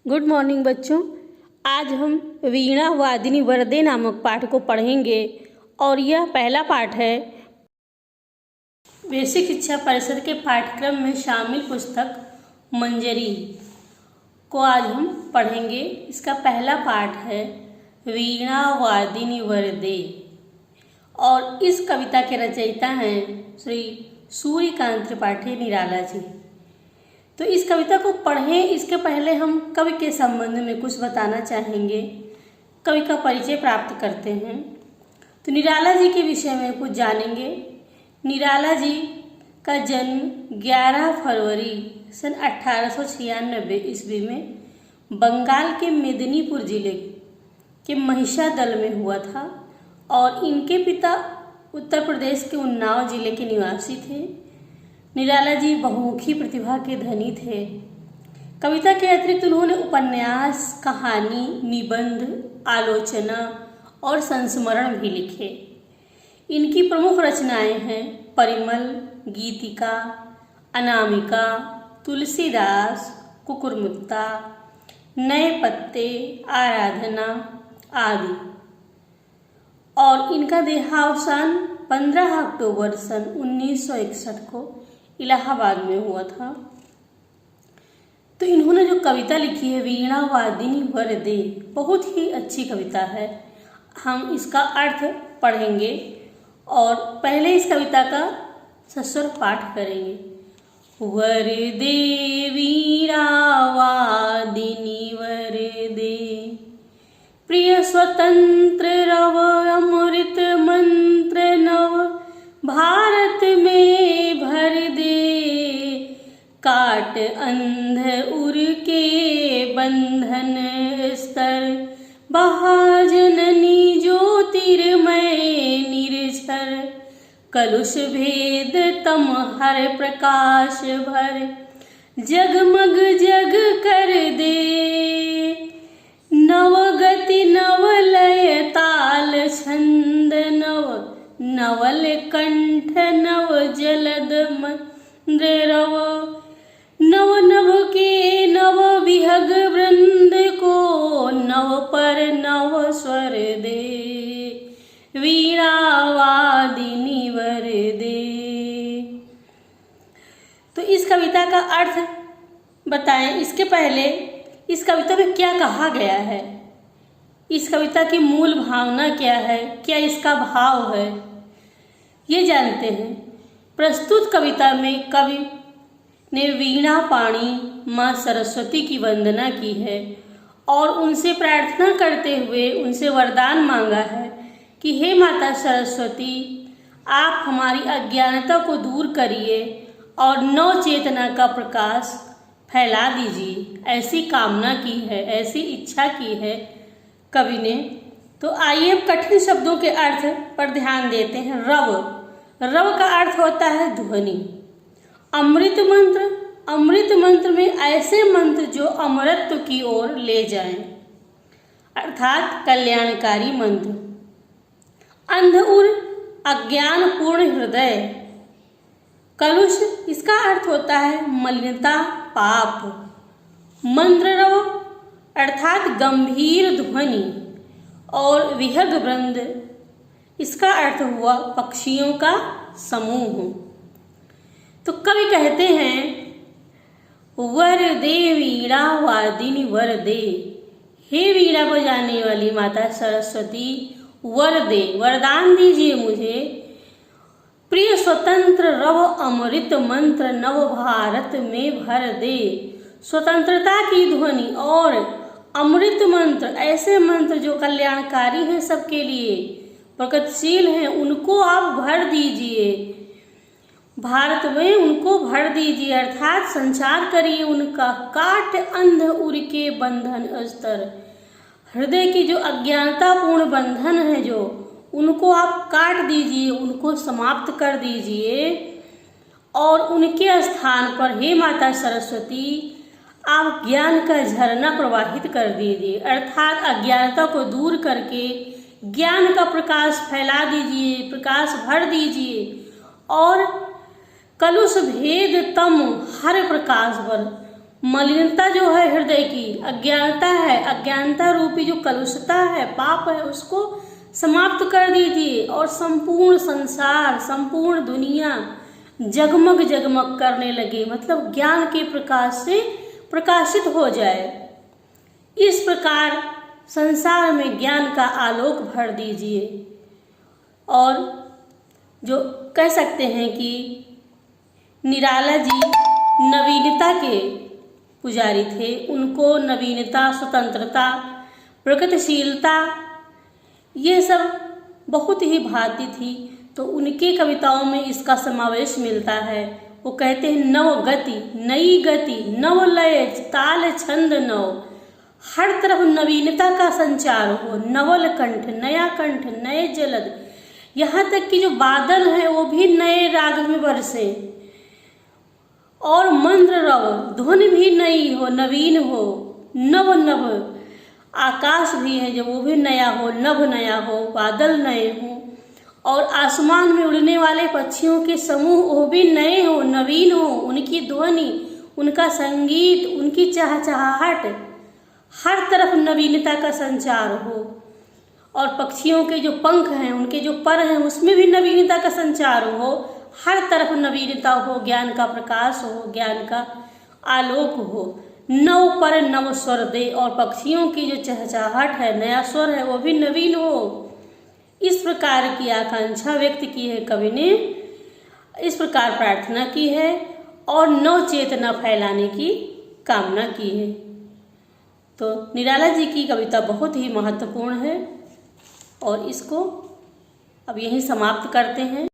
Good morning बच्चों। आज हम वीणा वादिनी वरदे नामक पाठ को पढ़ेंगे और यह पहला पाठ है बेसिक शिक्षा परिषद के पाठ्यक्रम में शामिल पुस्तक मंजरी को आज हम पढ़ेंगे। इसका पहला पाठ है वीणा वादिनी वरदे और इस कविता के रचयिता हैं श्री सूर्यकांत त्रिपाठी निराला जी। तो इस कविता को पढ़ें इसके पहले हम कवि के संबंध में कुछ बताना चाहेंगे। कवि का परिचय प्राप्त करते हैं तो निराला जी के विषय में कुछ जानेंगे। निराला जी का जन्म 11 फरवरी सन 1896 ईस्वी में बंगाल के मेदिनीपुर जिले के महिषादल में हुआ था और इनके पिता उत्तर प्रदेश के उन्नाव जिले के निवासी थे। निराला जी बहुमुखी प्रतिभा के धनी थे। कविता के अतिरिक्त उन्होंने उपन्यास, कहानी, निबंध, आलोचना और संस्मरण भी लिखे। इनकी प्रमुख रचनाएं हैं परिमल, गीतिका, अनामिका, तुलसीदास, कुकुरमुत्ता, नए पत्ते, आराधना आदि। और इनका देहावसान 15 अक्टूबर सन 1961 को इलाहाबाद में हुआ था। तो इन्होंने जो कविता लिखी है वीणा वादिनी वरदे, बहुत ही अच्छी कविता है। हम इसका अर्थ पढ़ेंगे और पहले इस कविता का सस्वर पाठ करेंगे। वरदे वीणा वादिनी वरदे, प्रिय स्वतंत्र रव अमृत मंत्र नव, भारत में भर दे काट अंध उर के बंधन स्तर, महाजननी ज्योतिर्मय निर्झर, कलुष भेद तम हर प्रकाश भर, जगमग जग कर दे नवगति नवलय ताल छंद नव, नवल कंठ नव जलद मंद्र रव, नव नभ के नव विहग वृंद को, नव पर नव स्वर दे वीणा वादिनी वरदे। तो इस कविता का अर्थ बताएं। इसके पहले इस कविता में क्या कहा गया है, इस कविता की मूल भावना क्या है, क्या इसका भाव है, ये जानते हैं। प्रस्तुत कविता में कवि ने वीणा पाणी माँ सरस्वती की वंदना की है और उनसे प्रार्थना करते हुए उनसे वरदान मांगा है कि हे माता सरस्वती, आप हमारी अज्ञानता को दूर करिए और नव चेतना का प्रकाश फैला दीजिए। ऐसी कामना की है, ऐसी इच्छा की है कवि ने। तो आइए अब कठिन शब्दों के अर्थ पर ध्यान देते हैं। रव, रव का अर्थ होता है ध्वनि। अमृत मंत्र, अमृत मंत्र में ऐसे मंत्र जो अमरत्व की ओर ले जाएं, अर्थात कल्याणकारी मंत्र। अंध उर, अज्ञान पूर्ण हृदय। कलुष, इसका अर्थ होता है मलिनता, पाप। मंद्र रव अर्थात गंभीर ध्वनि। और विहग वृंद, इसका अर्थ हुआ पक्षियों का समूह। तो कवि कहते हैं वरदे वीणा वादिनी वरदे, हे वीणा बजाने वाली माता सरस्वती, वरदे वरदान दीजिए मुझे। प्रिय स्वतंत्र रव अमृत मंत्र नव, भारत में भर दे। स्वतंत्रता की ध्वनि और अमृत मंत्र, ऐसे मंत्र जो कल्याणकारी हैं, सबके लिए प्रगतिशील हैं, उनको आप भर दीजिए। भारत में उनको भर दीजिए अर्थात संचार करिए उनका। काट अंध उर के बंधन स्तर, हृदय की जो अज्ञानतापूर्ण बंधन है जो, उनको आप काट दीजिए, उनको समाप्त कर दीजिए। और उनके स्थान पर हे माता सरस्वती, आप ज्ञान का झरना प्रवाहित कर दीजिए, अर्थात अज्ञानता को दूर करके ज्ञान का प्रकाश फैला दीजिए, प्रकाश भर दीजिए। और कलुष भेद तम हर प्रकाश भर, मलिनता जो है हृदय की, अज्ञानता है, अज्ञानता रूपी जो कलुषता है, पाप है, उसको समाप्त कर दीजिए और संपूर्ण संसार, संपूर्ण दुनिया जगमग जगमग करने लगे, मतलब ज्ञान के प्रकाश से प्रकाशित हो जाए। इस प्रकार संसार में ज्ञान का आलोक भर दीजिए। और जो कह सकते हैं कि निराला जी नवीनता के पुजारी थे, उनको नवीनता, स्वतंत्रता, प्रगतिशीलता ये सब बहुत ही भाती थी, तो उनकी कविताओं में इसका समावेश मिलता है। वो कहते हैं नव गति, नई गति, नव लय, ताल छंद नव, हर तरफ नवीनता का संचार हो, नवल कंठ, नया कंठ, नए जलद, यहाँ तक कि जो बादल हैं वो भी नए राग में बरसे, और मंद्र रव, ध्वनि भी नई हो, नवीन हो, नव नव, आकाश भी है जो वो भी नया हो, नभ नया हो, बादल नए हो, और आसमान में उड़ने वाले पक्षियों के समूह वो भी नए हो, नवीन हो, उनकी ध्वनि, उनका संगीत, उनकी चहचहाहट, हर तरफ नवीनता का संचार हो। और पक्षियों के जो पंख हैं, उनके जो पर हैं, उसमें भी नवीनता का संचार हो, हर तरफ नवीनता हो, ज्ञान का प्रकाश हो, ज्ञान का आलोक हो। नव पर नव स्वर दे, और पक्षियों की जो चहचहाहट है, नया स्वर है, वो भी नवीन हो। इस प्रकार की आकांक्षा व्यक्त की है कवि ने, इस प्रकार प्रार्थना की है और नव चेतना फैलाने की कामना की है। तो निराला जी की कविता बहुत ही महत्वपूर्ण है और इसको अब यहीं समाप्त करते हैं।